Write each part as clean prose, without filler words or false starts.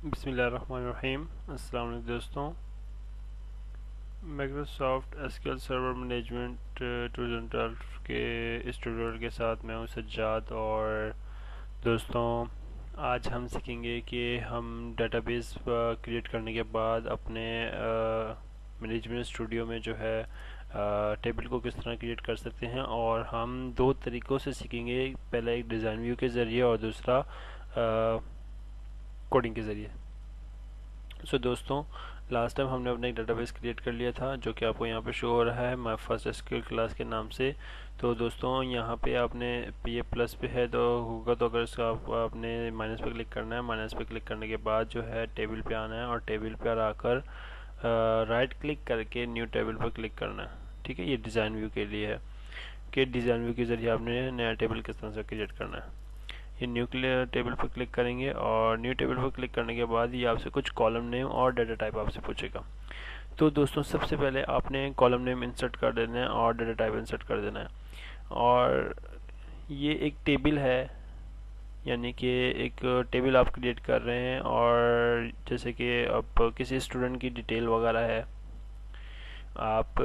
बिस्मिल्लाहिर्रहमानिर्रहीम। अस्सलाम वालेकुम दोस्तों। माइक्रोसॉफ्ट एसक्यूएल सर्वर मैनेजमेंट 2012 के इस ट्यूटोरियल के साथ मैं हूं सज्जाद। और दोस्तों, आज हम सीखेंगे कि हम डेटाबेस क्रिएट करने के बाद अपने मैनेजमेंट स्टूडियो में जो है टेबल को किस तरह क्रिएट कर सकते हैं। और हम दो तरीक़ों से सीखेंगे, पहला एक डिज़ाइन व्यू के ज़रिए और दूसरा कोडिंग के ज़रिए। दोस्तों, लास्ट टाइम हमने अपना एक डेटाबेस क्रिएट कर लिया था जो कि आपको यहाँ पे शो हो रहा है माय फर्स्ट एसक्यूएल क्लास के नाम से। तो दोस्तों, यहाँ पे आपने ये प्लस पे है तो होगा, तो अगर इसका आपने माइनस पे क्लिक करना है। माइनस पे क्लिक करने के बाद जो है टेबल पे आना है और टेबल पे आकर राइट क्लिक करके न्यू टेबल पर क्लिक करना है। ठीक है, ये डिज़ाइन व्यू के लिए है कि डिज़ाइन व्यू के ज़रिए आपने नया टेबल किस तरह से क्रिएट करना है। ये न्यू टेबल पर क्लिक करेंगे और न्यू टेबल पर क्लिक करने के बाद ये आपसे कुछ कॉलम नेम और डाटा टाइप आपसे पूछेगा। तो दोस्तों, सबसे पहले आपने कॉलम नेम इंसर्ट कर देना है और डाटा टाइप इंसर्ट कर देना है। और ये एक टेबल है, यानी कि एक टेबल आप क्रिएट कर रहे हैं। और जैसे कि अब किसी स्टूडेंट की डिटेल वगैरह है, आप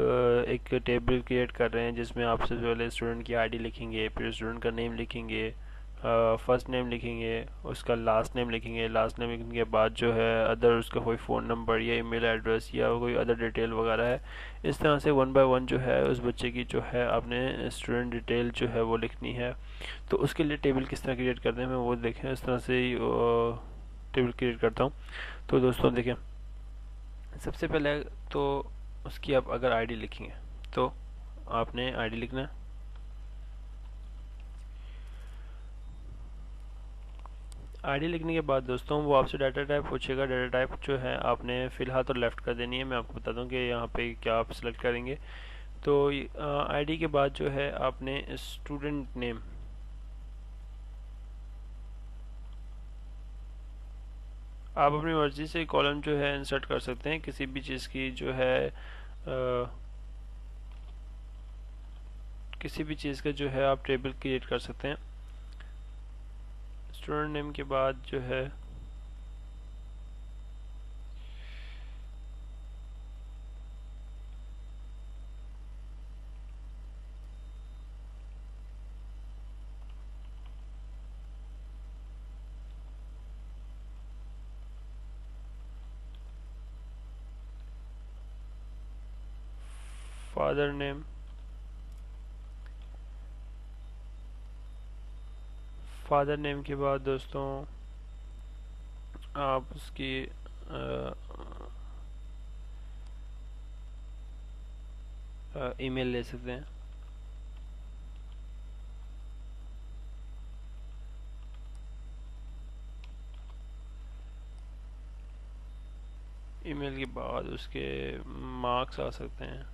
एक टेबल क्रिएट कर रहे हैं जिसमें आप सबसे पहले स्टूडेंट की आईडी लिखेंगे, फिर स्टूडेंट का नेम लिखेंगे, फर्स्ट नेम लिखेंगे, उसका लास्ट नेम लिखेंगे। लास्ट नेम लिखने के बाद जो है अदर उसका कोई फ़ोन नंबर या ईमेल एड्रेस या कोई अदर डिटेल वगैरह है। इस तरह से वन बाय वन जो है उस बच्चे की जो है आपने स्टूडेंट डिटेल जो है वो लिखनी है। तो उसके लिए टेबल किस तरह क्रिएट करते हैं मैं वो देखें। इस तरह से टेबल क्रिएट करता हूँ। तो दोस्तों देखें, सबसे पहले तो उसकी आप अगर आईडी लिखेंगे तो आपने आईडी लिखना है। आईडी लिखने के बाद दोस्तों वो आपसे डाटा टाइप पूछेगा। डाटा टाइप जो है आपने फ़िलहाल तो लेफ़्ट कर देनी है। मैं आपको बता दूं कि यहाँ पे क्या आप सिलेक्ट करेंगे। तो आईडी के बाद जो है आपने स्टूडेंट नेम, आप अपनी मर्ज़ी से कॉलम जो है इंसर्ट कर सकते हैं किसी भी चीज़ की जो है किसी भी चीज़ का जो है आप टेबल क्रिएट कर सकते हैं। स्टूडेंट नेम के बाद जो है फादर नेम, फादर नेम के बाद दोस्तों आप उसकी ईमेल ले सकते हैं। ईमेल के बाद उसके मार्क्स आ सकते हैं,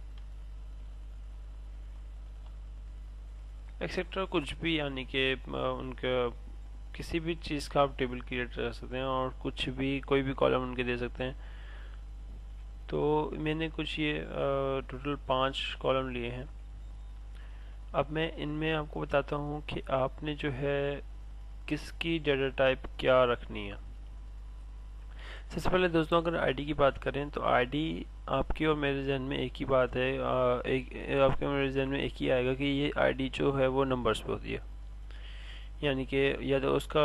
एक्सेट्रा कुछ भी, यानी कि उनका किसी भी चीज़ का आप टेबल क्रिएट कर सकते हैं और कुछ भी कोई भी कॉलम उनके दे सकते हैं। तो मैंने कुछ ये टोटल 5 कॉलम लिए हैं। अब मैं इनमें आपको बताता हूँ कि आपने जो है किसकी डाटा टाइप क्या रखनी है। सबसे पहले दोस्तों, अगर आईडी की बात करें तो आईडी आपके और मेरे जहन में एक ही बात है, आपके और मेरे जहन में एक ही आएगा कि ये आईडी जो है वो नंबर्स पे होती है। यानी कि या तो उसका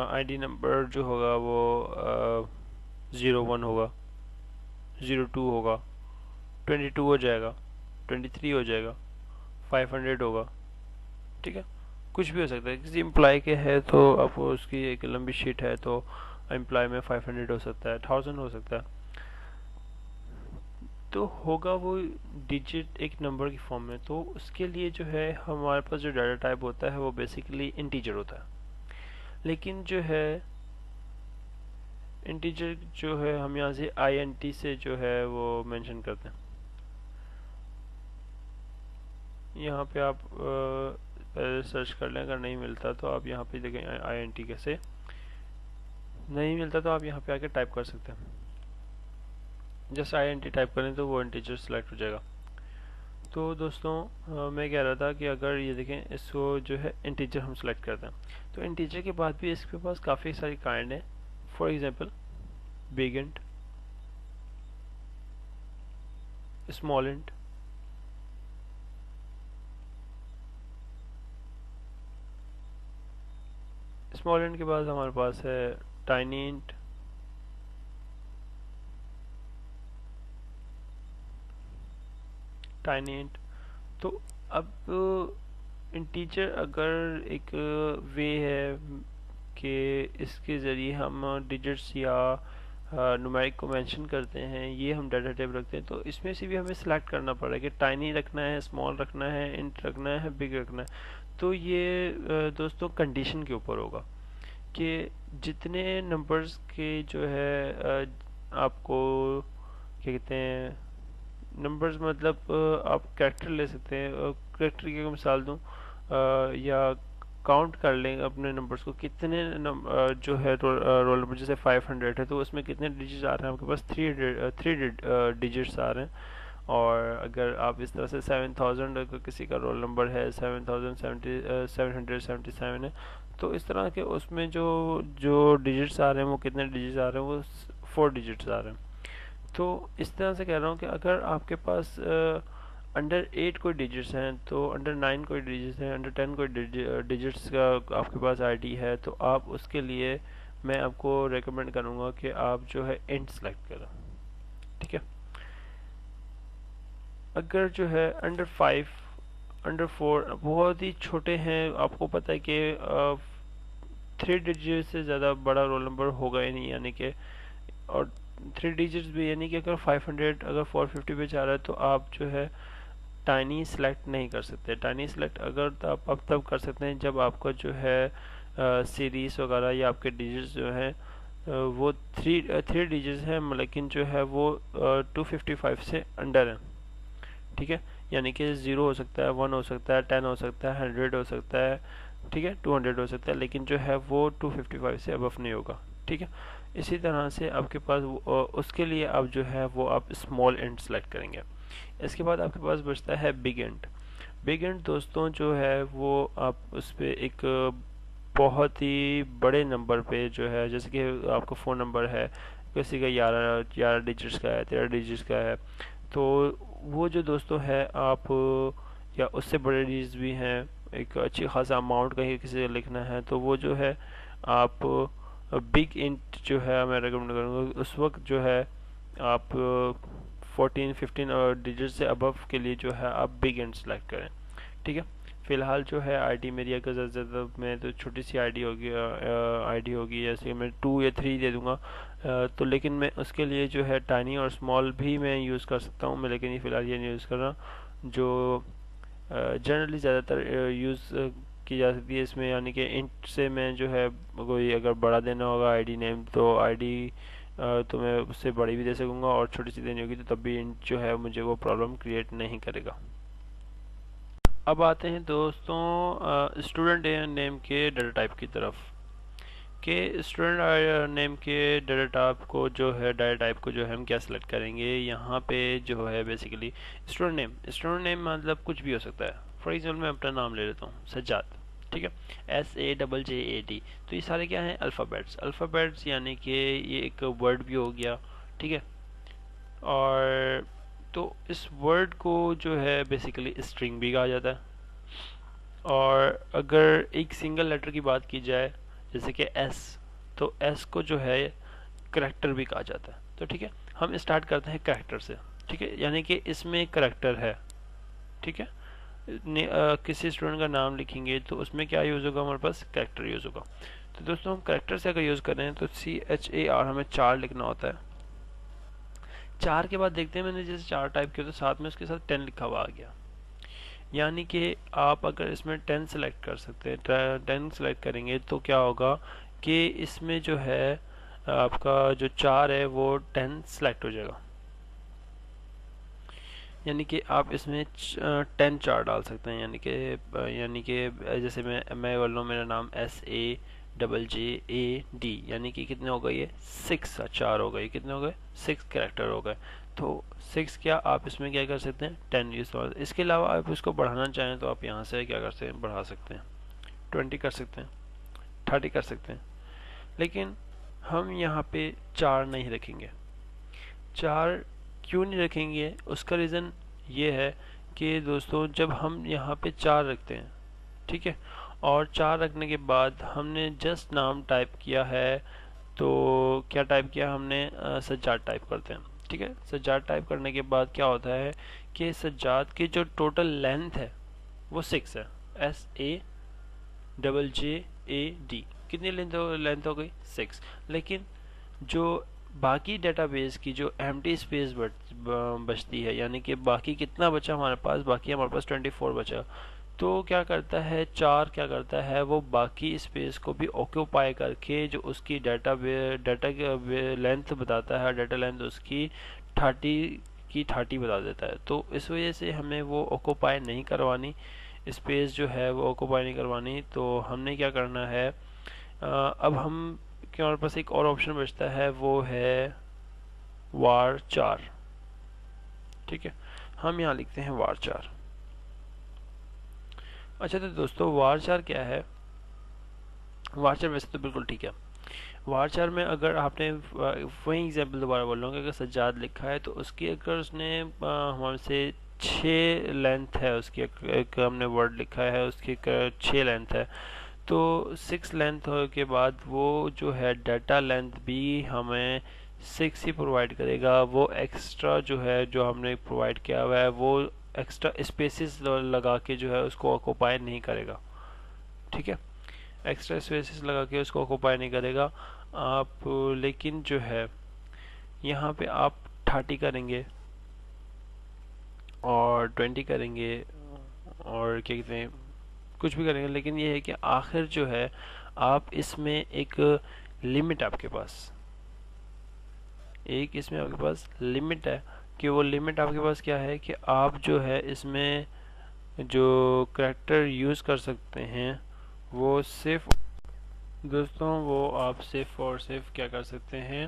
आईडी नंबर जो होगा वो 01 होगा, 02 होगा, 22 हो जाएगा, 23 हो जाएगा, 500 होगा। ठीक है, कुछ भी हो सकता है। किसी एम्प्लॉय के है तो आपको उसकी एक लंबी शीट है तो एम्प्लॉय में 500 हो सकता है, 1000 हो सकता है। तो होगा वो डिजिट एक नंबर की फॉर्म में। तो उसके लिए जो है हमारे पास जो डाटा टाइप होता है वो बेसिकली इंटीजर होता है। लेकिन जो है इंटीजर जो है हम यहाँ से INT से जो है वो मेंशन करते हैं। यहाँ पे आप पहले सर्च कर लें, अगर नहीं मिलता तो आप यहाँ पे देखें INT कैसे नहीं मिलता तो आप यहाँ पे आके टाइप कर सकते हैं। जस्ट INT टाइप करें तो वो इंटीजर सेलेक्ट हो जाएगा। तो दोस्तों मैं कह रहा था कि अगर ये देखें इसको जो है इंटीजर हम सेलेक्ट करते हैं तो इंटीजर के बाद भी इसके पास काफ़ी सारी काइंड है। For example big int, small int, small int के बाद हमारे पास है टाइनी इंट, टाइनी इंट। तो अब इंटीजर अगर एक वे है कि इसके ज़रिए हम डिजिट्स या न्यूमेरिक को मेंशन करते हैं, ये हम डाटा टाइप रखते हैं, तो इसमें से भी हमें सिलेक्ट करना पड़ेगा कि टाइनी रखना है, स्मॉल रखना है, इंट रखना है, बिग रखना है। तो ये दोस्तों कंडीशन के ऊपर होगा कि जितने नंबर्स के जो है आपको क्या कहते हैं, नंबर्स मतलब आप कैरेक्टर ले सकते हैं। कैरेक्टर की अगर मिसाल दूं या काउंट कर लें अपने नंबर्स को, कितने जो है रोल नंबर जैसे 500 है तो उसमें कितने डिजिट्स आ रहे हैं आपके पास, थ्री डिजिट्स आ रहे हैं। और अगर आप इस तरह से 7000 अगर किसी का रोल नंबर है 777 है, तो इस तरह के उसमें जो जो डिजिट्स आ रहे हैं वो कितने डिजिट्स आ रहे हैं, वो 4 डिजिट्स आ रहे हैं। तो इस तरह से कह रहा हूँ कि अगर आपके पास अंडर 8 कोई डिजिट्स हैं, तो अंडर 9 कोई डिजिट्स हैं, अंडर 10 कोई डिजिट्स का आपके पास आईडी है, तो आप उसके लिए मैं आपको रेकमेंड करूँगा कि आप जो है इंट सेलेक्ट करें। ठीक है। अगर जो है अंडर 5 अंडर 4 बहुत ही छोटे हैं, आपको पता है कि 3 डिजिट से ज़्यादा बड़ा रोल नंबर होगा ही नहीं, यानी कि और 3 डिजिट्स भी, यानी कि अगर 500 अगर 450 पे जा रहा है तो आप जो है टाइनी सेलेक्ट नहीं कर सकते। टाइनी सेलेक्ट अगर तो आप तब कर सकते हैं जब आपका जो है सीरीज वगैरह या आपके डिजिट्स जो हैं वो थ्री डिजिट्स हैं, लेकिन जो है वो 255 से अंडर है। ठीक है, यानी कि 0 हो सकता है, 1 हो सकता है, 10 हो सकता है, 100 हो सकता है, ठीक है, 200 हो सकता है, लेकिन जो है वो 255 से अबव नहीं होगा। ठीक है। इसी तरह से आपके पास उसके लिए आप जो है वो आप स्मॉल इंट सेलेक्ट करेंगे। इसके बाद आपके पास बचता है बिग इंट। बिग इंट दोस्तों जो है वो आप उस पर एक बहुत ही बड़े नंबर पे जो है, जैसे कि आपका फ़ोन नंबर है, किसी का 11 डिजिट्स का है, 13 डिजिट्स का है, तो वो जो दोस्तों है आप या उससे बड़े डिजिट्स भी हैं, एक अच्छी खासा अमाउंट कहीं किसी को लिखना है, तो वो जो है आप बिग इंट जो है मैं रेकमेंड करूँगा। उस वक्त जो है आप 14-15 और डिजिट से अबव के लिए जो है आप बिग इंट सेलेक्ट करें। ठीक है। फ़िलहाल जो है आईडी मेरी अगर ज़्यादा मैं तो छोटी सी आईडी होगी, आईडी होगी जैसे मैं 2 या 3 दे दूँगा, तो लेकिन मैं उसके लिए जो है टाइनी और स्मॉल भी मैं यूज़ कर सकता हूँ मैं, लेकिन ये फ़िलहाल ये नहीं यूज़ कर रहा। जो जनरली ज़्यादातर यूज़ की जा सकती है इसमें, यानी कि इंट से मैं जो है कोई अगर बड़ा देना होगा आईडी नेम, तो आईडी तो मैं उससे बड़ी भी दे सकूँगा, और छोटी सी देनी होगी तो तब भी इंट जो है मुझे वो प्रॉब्लम क्रिएट नहीं करेगा। अब आते हैं दोस्तों स्टूडेंट नेम के डाटा टाइप की तरफ। कि स्टूडेंट नेम के डाटा टाइप को जो है हम क्या सेलेक्ट करेंगे यहाँ पे जो है बेसिकली स्टूडेंट नेम मतलब कुछ भी हो सकता है। फॉर एग्जाम्पल मैं अपना नाम ले लेता हूँ सज्जाद। ठीक है, SAJJAD। तो ये सारे क्या हैं, अल्फ़ाबेट्स, यानी कि ये एक वर्ड भी हो गया। ठीक है, और तो इस वर्ड को जो है बेसिकली स्ट्रिंग भी कहा जाता है। और अगर एक सिंगल लेटर की बात की जाए जैसे कि एस, तो एस को जो है करैक्टर भी कहा जाता है। तो ठीक है, हम स्टार्ट करते हैं करैक्टर से। ठीक है, यानी कि इसमें करैक्टर है। ठीक है, किसी स्टूडेंट का नाम लिखेंगे तो उसमें क्या यूज़ होगा, हमारे पास करैक्टर यूज़ होगा। तो दोस्तों हम करैक्टर से अगर यूज़ कर रहे हैं तो CHAR हमें 4 लिखना होता है। 4 के बाद देखते हैं, मैंने जैसे 4 टाइप किया तो साथ में उसके साथ 10 लिखा हुआ आ गया, यानी कि आप अगर इसमें 10 सेलेक्ट कर सकते हैं, 10 सेलेक्ट करेंगे तो क्या होगा कि इसमें जो है आपका जो 4 है वो 10 सेलेक्ट हो जाएगा, यानी कि आप इसमें 10 4 डाल सकते हैं। यानी कि जैसे मैं बोल रहा हूँ मेरा नाम SAJJAD, यानी कि कितने हो गए, ये 6 4 हो गए, कितने हो गए, 6 कैरेक्टर हो गए। तो 6 क्या आप इसमें क्या कर सकते हैं, 10 यूज़ कर। इसके अलावा आप इसको बढ़ाना चाहें तो आप यहाँ से क्या कर सकते हैं, बढ़ा सकते हैं, 20 कर सकते हैं, 30 कर सकते हैं। लेकिन हम यहाँ पे 4 नहीं रखेंगे। 4 क्यों नहीं रखेंगे, उसका रीज़न ये है कि दोस्तों जब हम यहाँ पे 4 रखते हैं, ठीक है, और 4 रखने के बाद हमने जस्ट नाम टाइप किया है, तो क्या टाइप किया हमने, सज्जाद टाइप करते हैं, ठीक है। सज्जाद टाइप करने के बाद क्या होता है कि सज्जाद की जो टोटल लेंथ है वो 6 है, SAJJAD, कितनी लेंथ हो गई, 6। लेकिन जो बाकी डेटाबेस की जो एम्प्टी स्पेस बचती है, यानी कि बाकी कितना बचा हमारे पास, बाकी हमारे पास 24 बचा, तो क्या करता है 4 क्या करता है, वो बाकी स्पेस को भी ऑक्यूपाई करके जो उसकी डाटा लेंथ बताता है, डाटा लेंथ उसकी 30 की 30 बता देता है। तो इस वजह से हमें वो ऑक्यूपाई नहीं करवानी, स्पेस जो है वो ऑक्यूपाई नहीं करवानी। तो हमने क्या करना है, अब हम के हमारे पास एक और ऑप्शन बचता है, वो है var4, ठीक है। हम यहाँ लिखते हैं var4। अच्छा, तो दोस्तों var4 क्या है, var4 वैसे तो बिल्कुल ठीक है। var4 में अगर आपने वही एग्जांपल दोबारा बोल रहा हूँ, अगर सज्जाद लिखा है तो उसकी अगर उसने हमारे से 6 लेंथ है, उसकी एक हमने वर्ड लिखा है, उसकी 6 लेंथ है, तो 6 लेंथ के बाद वो जो है डाटा लेंथ भी हमें 6 ही प्रोवाइड करेगा। वो एक्स्ट्रा जो है जो हमने प्रोवाइड किया हुआ है वो एक्स्ट्रा स्पेसिस लगा के जो है उसको ऑक्यूपाई नहीं करेगा, ठीक है। एक्स्ट्रा स्पेसिस लगा के उसको ऑक्यूपाई नहीं करेगा आप। लेकिन जो है यहाँ पे आप 30 करेंगे और 20 करेंगे और क्या कहते हैं, कुछ भी करेंगे, लेकिन ये है कि आखिर जो है आप इसमें एक लिमिट आपके पास, एक इसमें आपके पास लिमिट है, कि वो लिमिट आपके पास क्या है कि आप जो है इसमें जो करैक्टर यूज़ कर सकते हैं वो सिर्फ दोस्तों, वो आप सिर्फ और सिर्फ क्या कर सकते हैं,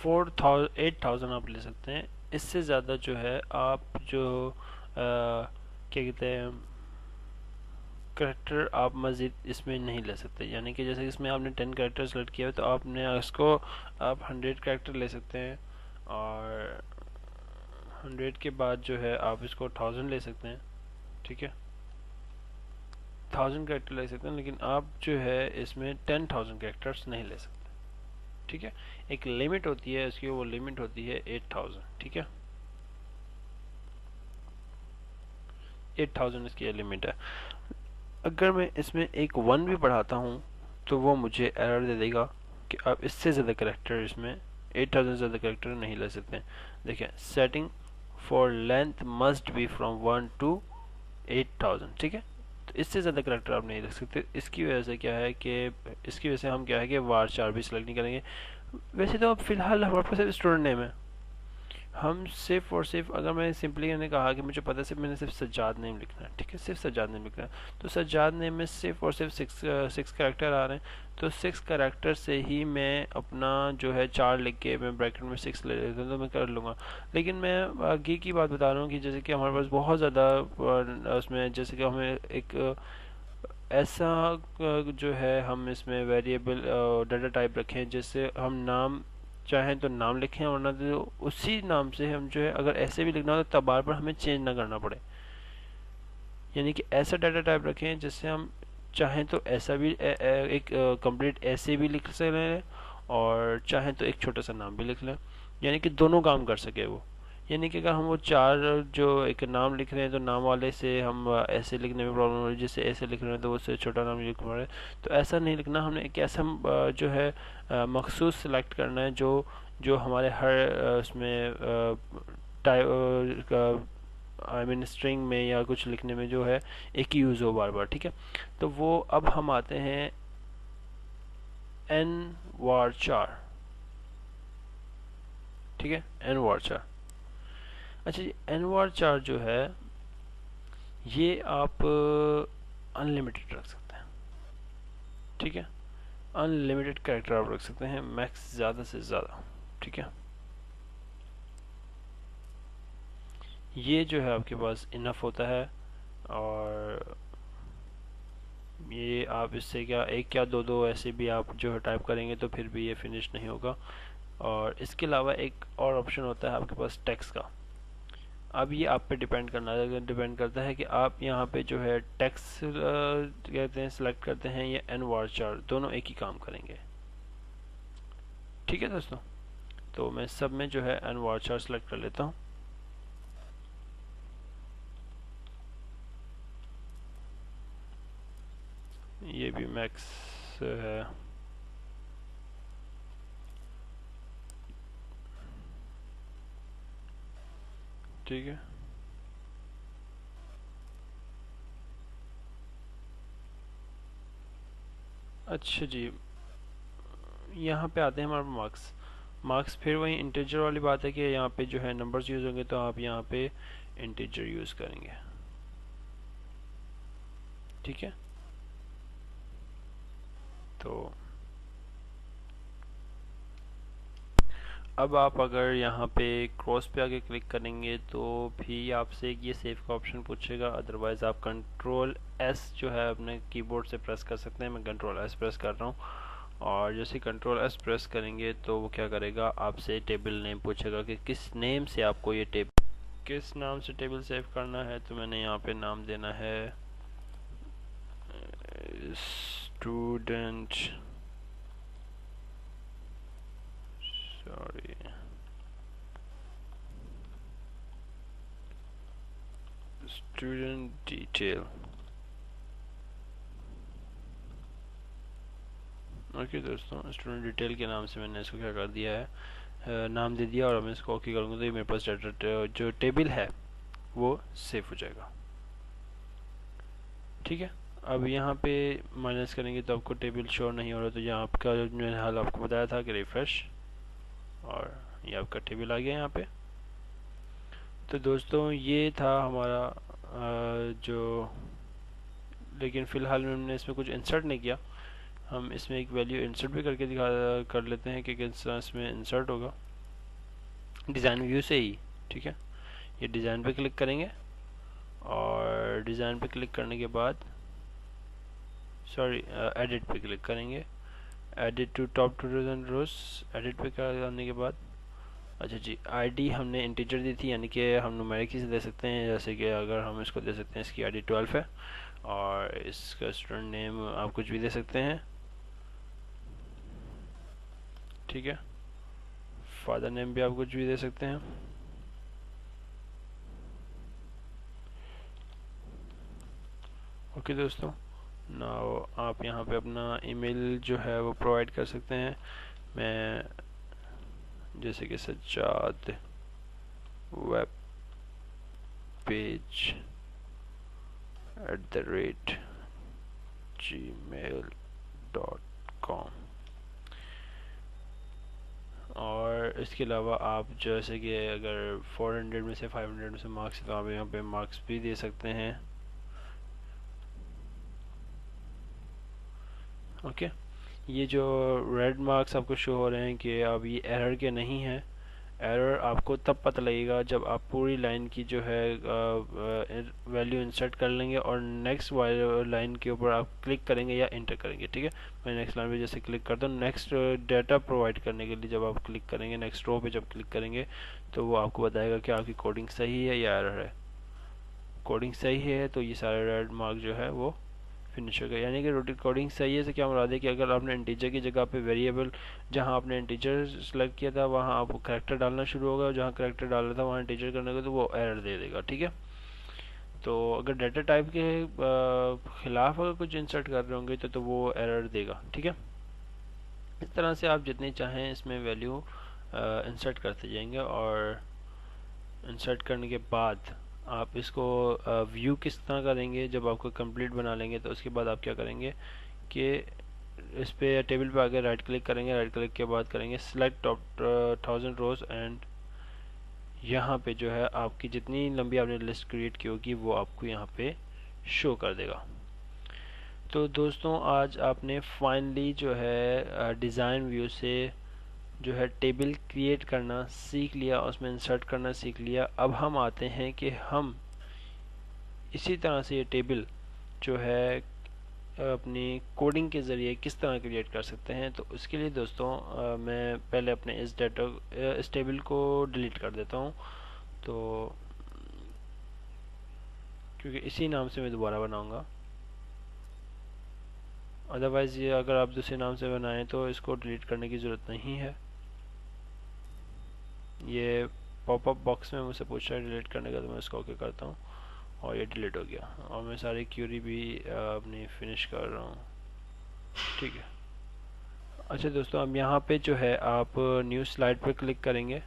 8,000 आप ले सकते हैं। इससे ज़्यादा जो है आप जो क्या कहते हैं करेक्टर आप मज़ीद इसमें नहीं ले सकते। यानी कि जैसे इसमें आपने 10 करेक्टर सेलेक्ट किया है तो आपने उसको आप 100 करेक्टर ले सकते हैं, और 100 के बाद जो है आप इसको 1000 ले सकते हैं, ठीक है, 1000 करेक्टर ले सकते हैं, लेकिन आप जो है इसमें 10,000 करेक्टर्स नहीं ले सकते, ठीक है। एक लिमिट होती है इसकी, वो लिमिट होती है 8000, ठीक है, 8000 इसकी लिमिट है। अगर मैं इसमें एक 1 भी बढ़ाता हूँ तो वो मुझे एरर दे देगा कि आप इससे ज़्यादा करेक्टर इसमें 8000 से ज़्यादा करेक्टर नहीं ले सकते हैं। देखिए, setting for length must be from 1 to 8000, ठीक है। तो इससे ज़्यादा करेक्टर आप नहीं रख सकते। इसकी वजह से क्या है कि इसकी वजह से हम क्या है कि var4 भी सिलेक्ट नहीं करेंगे। वैसे तो अब फिलहाल हमारे पास स्टूडेंट नेम है, हम सिर्फ और सिर्फ, अगर मैं सिंपली मैंने कहा कि मुझे पता है सिर्फ मैंने सिर्फ सज्जाद नेम लिखना है, ठीक है, सिर्फ सज्जाद नेम लिखना है, तो सज्जाद नेम में सिर्फ और सिर्फ 6 करेक्टर आ रहे हैं, तो 6 करेक्टर से ही मैं अपना जो है 4 लिख के मैं ब्रैकेट में 6 ले लेता हूँ तो मैं कर लूँगा। लेकिन मैं आगे की बात बता रहा हूँ कि जैसे कि हमारे पास बहुत ज़्यादा उसमें, जैसे कि हमें एक ऐसा जो है हम इसमें वेरिएबल डाटा टाइप रखें जिससे हम नाम चाहें तो नाम लिखें, वरना तो उसी नाम से हम जो है अगर ऐसे भी लिखना हो तो तब बार बार हमें चेंज ना करना पड़े। यानी कि ऐसा डाटा टाइप रखें जिससे हम चाहें तो ऐसा भी एक कंप्लीट ऐसे भी लिख सकें, और चाहें तो एक छोटा सा नाम भी लिख लें, यानी कि दोनों काम कर सके वो। यानी कि अगर हम वो 4 जो एक नाम लिख रहे हैं तो नाम वाले से हम ऐसे लिखने में प्रॉब्लम हो रही है, जिससे ऐसे लिख रहे हैं तो उससे छोटा नाम लिख पा रहे हैं, तो ऐसा नहीं लिखना। हमने एक ऐसा जो है मखसूस सेलेक्ट करना है जो जो हमारे हर उसमें टाइप आई मीन स्ट्रिंग में या कुछ लिखने में जो है एक ही यूज़ हो बार बार, ठीक है। तो वो अब हम आते हैं n-var4, ठीक है, n-var4। अच्छा जी, n-var4 जो है ये आप अनलिमिटेड रख सकते हैं, ठीक है, अनलिमिटेड कैरेक्टर आप रख सकते हैं, मैक्स ज़्यादा से ज़्यादा, ठीक है। ये जो है आपके पास इनफ होता है, और ये आप इससे क्या एक या दो ऐसे भी आप जो है टाइप करेंगे तो फिर भी ये फिनिश नहीं होगा। और इसके अलावा एक और ऑप्शन होता है आपके पास टेक्स्ट का। अब ये आप पे डिपेंड करता है कि आप यहाँ पे जो है टेक्स्ट कहते हैं सिलेक्ट करते हैं या एन वार्चार, दोनों एक ही काम करेंगे। ठीक है दोस्तों, तो मैं सब में जो है एन वार्चार सेलेक्ट कर लेता हूँ। ये भी मैक्स है। ठीक है, अच्छा जी, यहाँ पे आते हैं हमारे मार्क्स। फिर वही इंटीजर वाली बात है कि यहाँ पे जो है नंबर्स यूज़ होंगे तो आप यहाँ पे इंटीजर यूज़ करेंगे। ठीक है, तो अब आप अगर यहाँ पे क्रॉस पे आके क्लिक करेंगे तो भी आपसे ये सेव का ऑप्शन पूछेगा, अदरवाइज़ आप कंट्रोल एस जो है अपने कीबोर्ड से प्रेस कर सकते हैं। मैं कंट्रोल एस प्रेस कर रहा हूँ और जैसे कंट्रोल एस प्रेस करेंगे तो वो क्या करेगा, आपसे टेबल नेम पूछेगा कि किस नेम से आपको ये टेबल, किस नाम से टेबल सेव करना है। तो मैंने यहाँ पे नाम देना है student, sorry student detail. Okay दोस्तों, स्टूडेंट डिटेल के नाम से मैंने इसको क्या कर दिया है, नाम दे दिया। और मैं इसको ओके करूँगा तो ये मेरे पास डाटा जो टेबल है वो सेव हो जाएगा। ठीक है, अब यहाँ पे माइनस करेंगे तो आपको टेबल शो नहीं हो रहा, तो यहाँ आपका जो मैंने हाल आपको बताया था कि रिफ्रेश, और ये आपका टेबल आ गया यहाँ पे। तो दोस्तों ये था हमारा जो, लेकिन फ़िलहाल में हमने इसमें कुछ इंसर्ट नहीं किया। हम इसमें एक वैल्यू इंसर्ट भी करके कर लेते हैं कि किस तरह इसमें इंसर्ट होगा डिज़ाइन व्यू से ही। ठीक है, ये डिज़ाइन पे क्लिक करेंगे और डिज़ाइन पे क्लिक करने के बाद एडिट पे क्लिक करेंगे, edit to top 2000 rows, edit पे करने के बाद अच्छा जी, आईडी हमने इंटीजर दी थी, यानी कि हम न्यूमेरिक से दे सकते हैं। जैसे कि अगर हम इसको दे सकते हैं, इसकी आईडी 12 है और इसका स्टूडेंट नेम आप कुछ भी दे सकते हैं। ठीक है, फादर नेम भी आप कुछ भी दे सकते हैं। ओके दोस्तों, नाउ आप यहाँ पे अपना ईमेल जो है वो प्रोवाइड कर सकते हैं। मैं जैसे कि सज्जाद वेब पेज @gmail.com। और इसके अलावा आप जैसे कि अगर 400 में से 500 में से मार्क्स है तो आप यहाँ पे मार्क्स भी दे सकते हैं। ओके, ये जो रेड मार्क्स आपको शो हो रहे हैं कि अब ये एरर के नहीं हैं। एरर आपको तब पता लगेगा जब आप पूरी लाइन की जो है वैल्यू इंसर्ट कर लेंगे और नेक्स्ट लाइन के ऊपर आप क्लिक करेंगे या इंटर करेंगे। ठीक है, मैं नेक्स्ट लाइन पे जैसे क्लिक करता हूँ, नेक्स्ट डाटा प्रोवाइड करने के लिए जब आप क्लिक करेंगे, नेक्स्ट रो पे जब क्लिक करेंगे तो वो आपको बताएगा कि आपकी कोडिंग सही है या एरर है। कोडिंग सही है तो ये सारे रेड मार्क जो है वो फिनिश हो गया। यानी कि कोडिंग सही है से क्या मुराद है कि अगर आपने इंटीजर की जगह पे वेरिएबल, जहां आपने इंटीजर सेलेक्ट किया था वहां आप करैक्टर डालना शुरू होगा, और जहां करैक्टर डाला था वहां इंटीजर करने का तो वो एरर दे देगा। ठीक है, तो अगर डाटा टाइप के खिलाफ अगर कुछ इंसर्ट कर रहे होंगे तो वो एरर देगा। ठीक है, इस तरह से आप जितनी चाहें इसमें वैल्यू इंसर्ट करते जाएंगे। और इंसर्ट करने के बाद आप इसको व्यू किस तरह करेंगे, जब आपको कंप्लीट बना लेंगे तो उसके बाद आप क्या करेंगे कि इस पे टेबल पे आके राइट क्लिक करेंगे, राइट क्लिक के बाद करेंगे सिलेक्ट टॉप 1000 रोज, एंड यहाँ पे जो है आपकी जितनी लंबी आपने लिस्ट क्रिएट की होगी वो आपको यहाँ पे शो कर देगा। तो दोस्तों आज आपने फाइनली जो है डिज़ाइन व्यू से जो है टेबल क्रिएट करना सीख लिया, उसमें इंसर्ट करना सीख लिया। अब हम आते हैं कि हम इसी तरह से ये टेबल जो है अपनी कोडिंग के ज़रिए किस तरह क्रिएट कर सकते हैं। तो उसके लिए दोस्तों मैं पहले अपने इस टेबल को डिलीट कर देता हूँ, तो क्योंकि इसी नाम से मैं दोबारा बनाऊँगा। अदरवाइज़ ये अगर आप दूसरे नाम से बनाएं तो इसको डिलीट करने की ज़रूरत नहीं है। ये पॉपअप बॉक्स में मुझसे पूछ रहा है डिलीट करने का, तो मैं इसको ओके करता हूँ और ये डिलीट हो गया। और मैं सारी क्यूरी भी अपनी फिनिश कर रहा हूँ। ठीक है। अच्छा दोस्तों, अब यहाँ पे जो है आप न्यू स्लाइड पर क्लिक करेंगे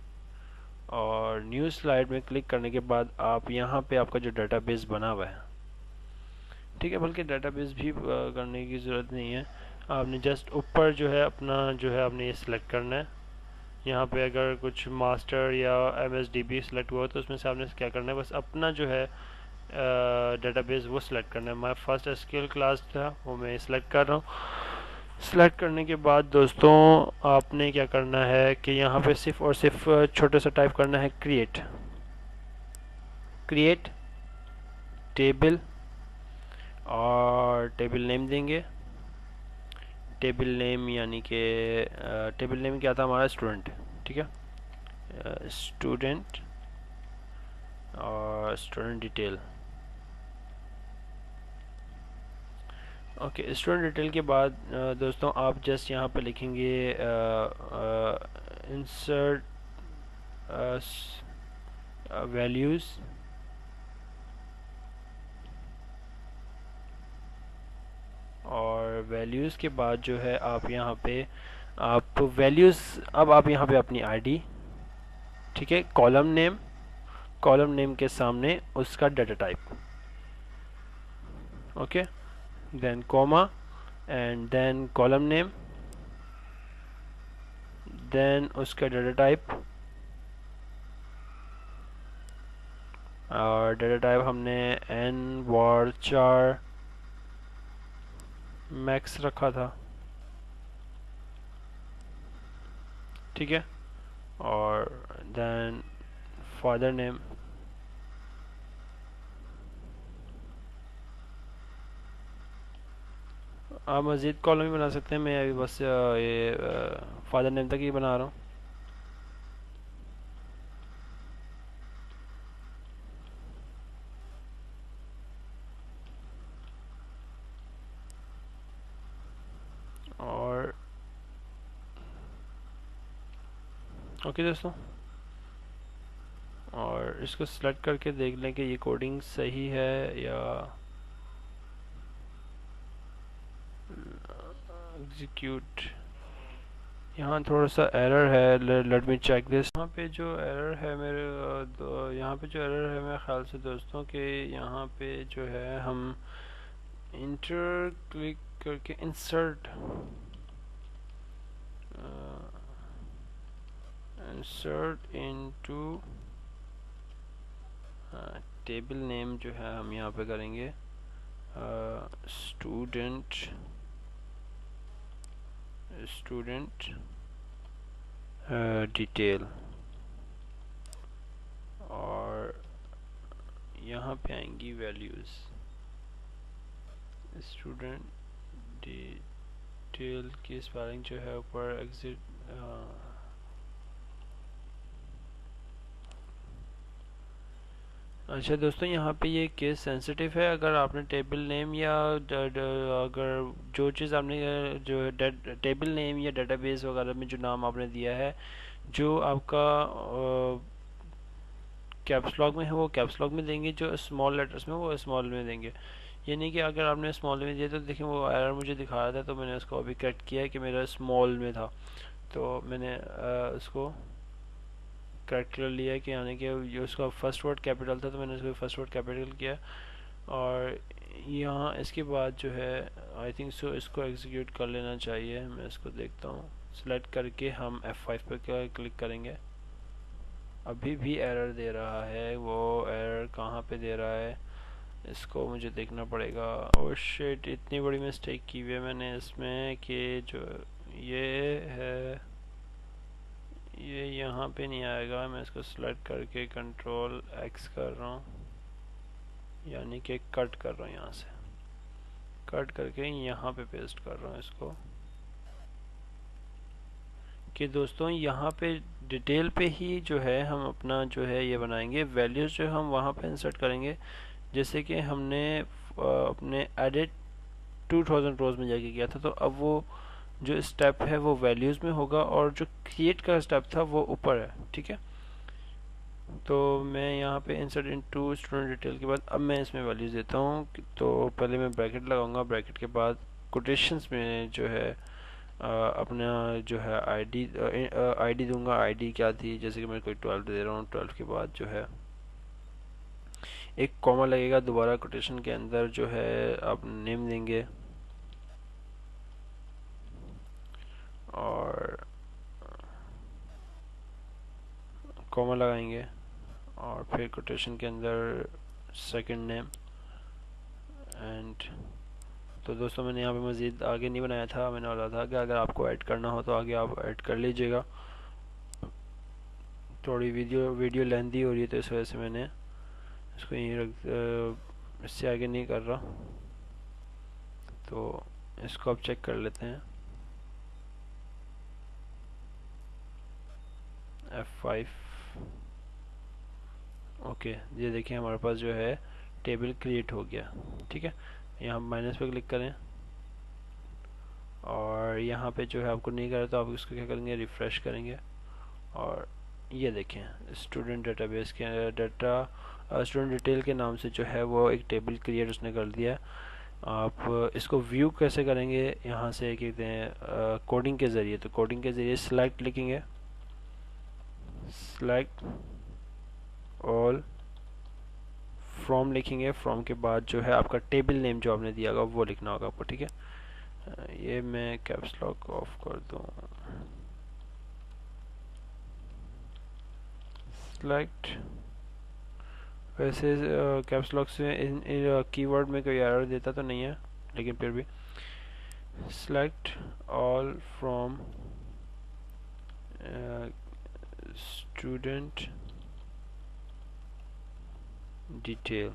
और न्यू स्लाइड में क्लिक करने के बाद आप यहाँ पे आपका जो डाटाबेस बना हुआ है, ठीक है, बल्कि डाटाबेस भी करने की ज़रूरत नहीं है। आपने जस्ट ऊपर जो है अपना जो है आपने ये सिलेक्ट करना है। यहाँ पे अगर कुछ मास्टर या MSDB सिलेक्ट हुआ तो उसमें से आपने क्या करना है, बस अपना जो है डेटाबेस वो सिलेक्ट करना है। माय फर्स्ट एसक्यूएल क्लास था, वो मैं सिलेक्ट कर रहा हूँ। सिलेक्ट करने के बाद दोस्तों आपने क्या करना है कि यहाँ पे सिर्फ और सिर्फ छोटा सा टाइप करना है क्रिएट टेबल, और टेबल नेम देंगे। टेबल नेम यानी कि टेबल नेम क्या था हमारा, स्टूडेंट। ठीक है, स्टूडेंट और student detail. Okay, student detail के बाद दोस्तों आप जस्ट यहाँ पे लिखेंगे इंसर्ट वैल्यूज़, और वैल्यूज़ के बाद जो है आप यहाँ पे आप वैल्यूज़, अब आप यहाँ पे अपनी आईडी, ठीक है, कॉलम नेम के सामने उसका data type, okay, then comma and then column name, then उसका डाटा टाइप, और डाटा टाइप हमने n var मैक्स रखा था। ठीक है, और देन फादर नेम, आप मज़ीद कॉलम भी बना सकते हैं, मैं अभी बस ये फादर नेम तक ही बना रहा हूँ। और ओके दोस्तों, और इसको सिलेक्ट करके देख लें कि ये कोडिंग सही है या एग्जीक्यूट। यहाँ थोड़ा सा एरर है, लेट मी चेक दिस। यहाँ पे जो एरर है यहाँ पे जो एरर है मेरे ख्याल से दोस्तों कि यहाँ पे जो है हम इंटर क्लिक करके इंसर्ट इनटू टेबल नेम जो है हम यहाँ पे करेंगे स्टूडेंट डिटेल, और यहाँ पे आएंगी वैल्यूज़, स्टूडेंट डिटेल की स्पेलिंग जो है ऊपर एग्जिट। अच्छा दोस्तों, यहाँ पे ये केस सेंसिटिव है। अगर आपने टेबल नेम या अगर जो चीज़ आपने जो टेबल नेम या डेटाबेस वगैरह में जो नाम आपने दिया है, जो आपका कैप्स लॉक में है वो कैप्स लॉक में देंगे, जो स्मॉल लेटर्स में वो स्मॉल में देंगे। ये नहीं कि अगर आपने स्मॉल में दिया तो देखिए वो एरर मुझे दिखा रहा था, तो मैंने उसको अभी करेक्ट किया है कि मेरा स्मॉल में था, तो मैंने उसको करेक्ट कर लिया है कि यानी कि जो उसका फर्स्ट वर्ड कैपिटल था तो मैंने उसको फर्स्ट वर्ड कैपिटल किया। और यहाँ इसके बाद जो है आई थिंक सो इसको एग्जीक्यूट कर लेना चाहिए। मैं इसको देखता हूँ, सेलेक्ट करके हम F5 पर क्लिक करेंगे। अभी भी एरर दे रहा है, वो एरर कहाँ पे दे रहा है इसको मुझे देखना पड़ेगा। ओह शिट, इतनी बड़ी मिस्टेक की हुई है मैंने इसमें कि जो ये है ये यहाँ पे नहीं आएगा। मैं इसको सेलेक्ट करके Ctrl X कर रहा हूँ, यानी कि कट कर रहा हूँ यहाँ से। कट करके यहाँ पे पेस्ट कर रहा हूँ इसको, कि दोस्तों यहाँ पे डिटेल पे ही जो है हम अपना जो है ये बनाएंगे, वैल्यूज़ जो हम वहाँ पे इंसर्ट करेंगे। जैसे कि हमने अपने एडिट 2000 रोज़ में जाके किया था, तो अब वो जो स्टेप है वो वैल्यूज़ में होगा और जो क्रिएट का स्टेप था वो ऊपर है। ठीक है, तो मैं यहाँ पे इंसर्ट इनटू स्टूडेंट डिटेल के बाद अब मैं इसमें वैल्यूज़ देता हूँ। तो पहले मैं ब्रैकेट लगाऊंगा, ब्रैकेट के बाद कोटेशंस में जो है अपना जो है आईडी दूंगा। आईडी क्या थी, जैसे कि मैं कोई 12 दे रहा हूँ, 12 के बाद जो है एक कॉमा लगेगा दोबारा कोटेशन के अंदर, जो है आप नेम देंगे और कॉमा लगाएंगे और फिर कोटेशन के अंदर सेकंड नेम एंड। तो दोस्तों मैंने यहाँ पे मज़ीद आगे नहीं बनाया था, मैंने बोला था कि अगर आपको ऐड करना हो तो आगे आप ऐड कर लीजिएगा। थोड़ी वीडियो लेंथी हो रही है तो इस वजह से मैंने इसको यहीं रख, इससे आगे नहीं कर रहा। तो इसको अब चेक कर लेते हैं, F5। ओके, ये देखिए हमारे पास जो है टेबल क्रिएट हो गया। ठीक है, यहाँ माइनस पे क्लिक करें और यहाँ पे जो है आपको नहीं कर रहा तो आप इसको क्या करेंगे, रिफ़्रेश करेंगे और ये देखें स्टूडेंट डेटाबेस के डाटा स्टूडेंट डिटेल के नाम से जो है वो एक टेबल क्रिएट उसने कर दिया। आप इसको व्यू कैसे करेंगे, यहाँ से कहते हैं कोडिंग के ज़रिए। तो कोडिंग के ज़रिए सिलेक्ट लिखेंगे, सिलेक्ट ऑल फ्रॉम लिखेंगे, फ्रॉम के बाद जो है आपका टेबल नेम जो आपने दिया होगा वो लिखना होगा आपको। ठीक है, ये मैं कैप्स लॉक ऑफ कर दूँ, सिलेक्ट। वैसे कैप्स लॉक से इन कीवर्ड में कोई एरर देता तो नहीं है, लेकिन फिर भी select all from student detail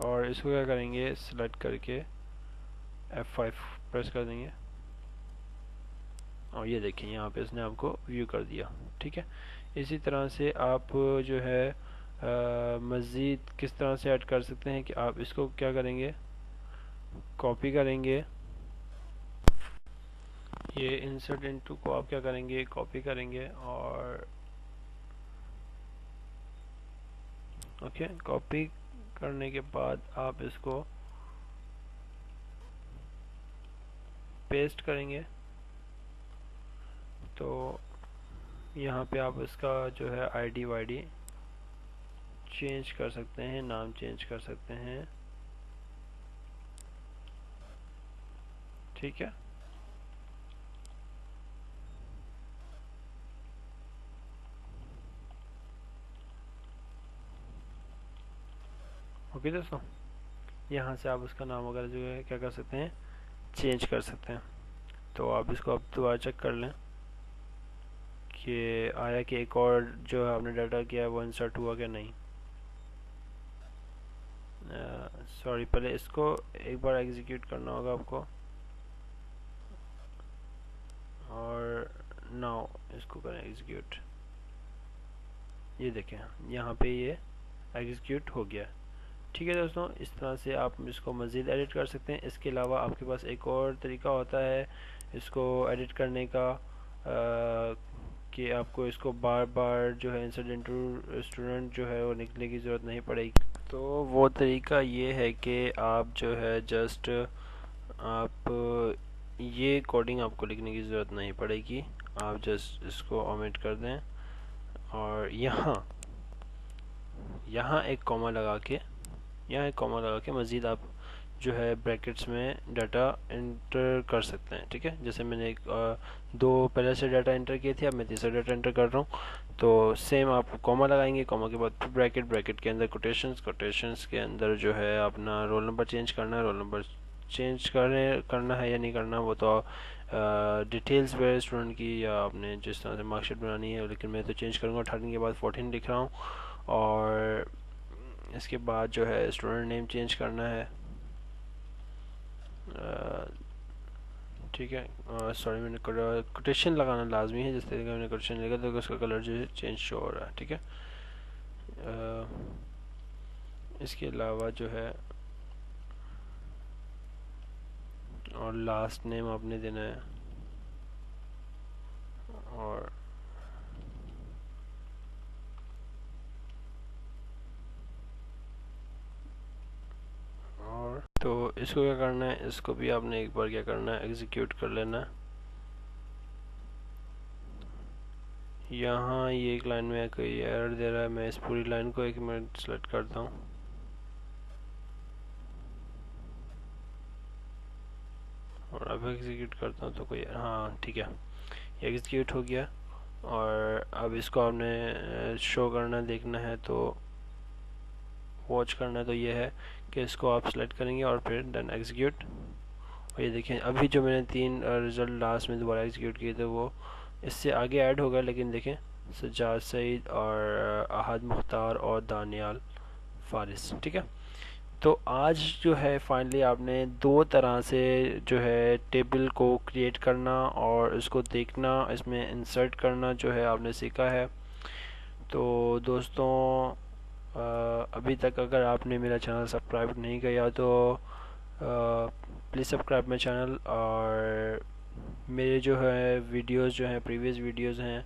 और इसको क्या करेंगे, सिलेक्ट करके F5 प्रेस कर देंगे और ये देखिए यहाँ पे इसने आपको व्यू कर दिया। ठीक है, इसी तरह से आप जो है मज़ीद किस तरह से ऐड कर सकते हैं कि आप इसको क्या करेंगे, कॉपी करेंगे, ये इंसर्ट इनटू को आप क्या करेंगे, कॉपी करेंगे और ओके, कॉपी करने के बाद आप इसको पेस्ट करेंगे। तो यहाँ पे आप इसका जो है आईडी वाईडी चेंज कर सकते हैं, नाम चेंज कर सकते हैं। ठीक है, ओके दोस्तों, यहाँ से आप उसका नाम वगैरह जो है क्या कर सकते हैं, चेंज कर सकते हैं। तो आप इसको अब दोबारा चेक कर लें कि आया कि एक और जो है आपने डाटा किया है वो इंसर्ट हुआ क्या नहीं। सॉरी, पहले इसको एक बार एग्जीक्यूट करना होगा आपको और नाउ इसको करें एग्जीक्यूट। ये देखें यहाँ पे ये एग्जीक्यूट हो गया। ठीक है दोस्तों, इस तरह से आप इसको मज़ीद एडिट कर सकते हैं। इसके अलावा आपके पास एक और तरीका होता है इसको एडिट करने का, कि आपको इसको बार बार जो है इंसर्ट इनटू स्टूडेंट जो है वो लिखने की ज़रूरत नहीं पड़ेगी। तो वो तरीका ये है कि आप जो है जस्ट आप ये कोडिंग आपको लिखने की ज़रूरत नहीं पड़ेगी, आप जस्ट इसको ओमिट कर दें और यहाँ एक कॉमा लगा के मज़ीद आप जो है ब्रैकेट्स में डाटा एंटर कर सकते हैं। ठीक है, जैसे मैंने दो पहले से डाटा एंटर किए थे, अब मैं तीसरा डाटा एंटर कर रहा हूँ। तो सेम आप कॉमा लगाएंगे, कॉमा के बाद ब्रैकेट के अंदर कोटेशंस के अंदर जो है अपना रोल नंबर चेंज करना है। रोल नंबर चेंज करना है या नहीं करना वो तो डिटेल्स पे स्टूडेंट की या आपने जिस तरह से मार्कशीट बनानी है, लेकिन मैं तो चेंज करूँगा। 13 के बाद 14 लिख रहा हूँ और इसके बाद जो है स्टूडेंट नेम चेंज करना है, ठीक है। सॉरी, मैंने कोटेशन लगाना लाजमी है, जिस तरीके मैंने कोटेशन लिखा तो उसका कलर जो है चेंज शो हो रहा है, ठीक है। इसके अलावा जो है और लास्ट नेम आपने देना है, और तो इसको क्या करना है, इसको भी आपने एक बार क्या करना है, एग्जीक्यूट कर लेना है। यहाँ ये एक लाइन में कोई एरर दे रहा है, मैं इस पूरी लाइन को 1 मिनट सेलेक्ट करता हूँ। और अब एग्जीक्यूट करता हूँ तो कोई, हाँ ठीक है, ये एग्जीक्यूट हो गया। और अब इसको आपने शो करना देखना है, तो वॉच करना है, तो ये है कि इसको आप सेलेक्ट करेंगे और फिर देन एग्जीक्यूट। और ये देखें, अभी जो मैंने 3 रिज़ल्ट लास्ट में दोबारा एग्जीक्यूट किए थे वो इससे आगे ऐड होगा, लेकिन देखें सज्जाद सईद और अहद मुख्तार और दानियाल फारिस, ठीक है। तो आज जो है फाइनली आपने 2 तरह से जो है टेबल को क्रिएट करना और इसको देखना, इसमें इंसर्ट करना जो है आपने सीखा है। तो दोस्तों अभी तक अगर आपने मेरा चैनल सब्सक्राइब नहीं किया तो प्लीज़ सब्सक्राइब माई चैनल। और मेरे जो है वीडियोस जो हैं, प्रीवियस वीडियोस हैं,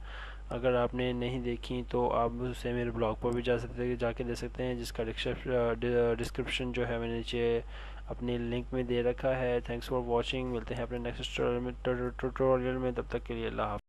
अगर आपने नहीं देखी तो आप उससे मेरे ब्लॉग पर भी जाके देख सकते हैं, जिसका डिस्क्रिप्शन जो है मैंने नीचे अपनी लिंक में दे रखा है। थैंक्स फॉर वॉचिंग, मिलते हैं अपने नेक्स्ट ट्यूटोरियल में, तब तक के लिए अल्लाह हाफ़िज़।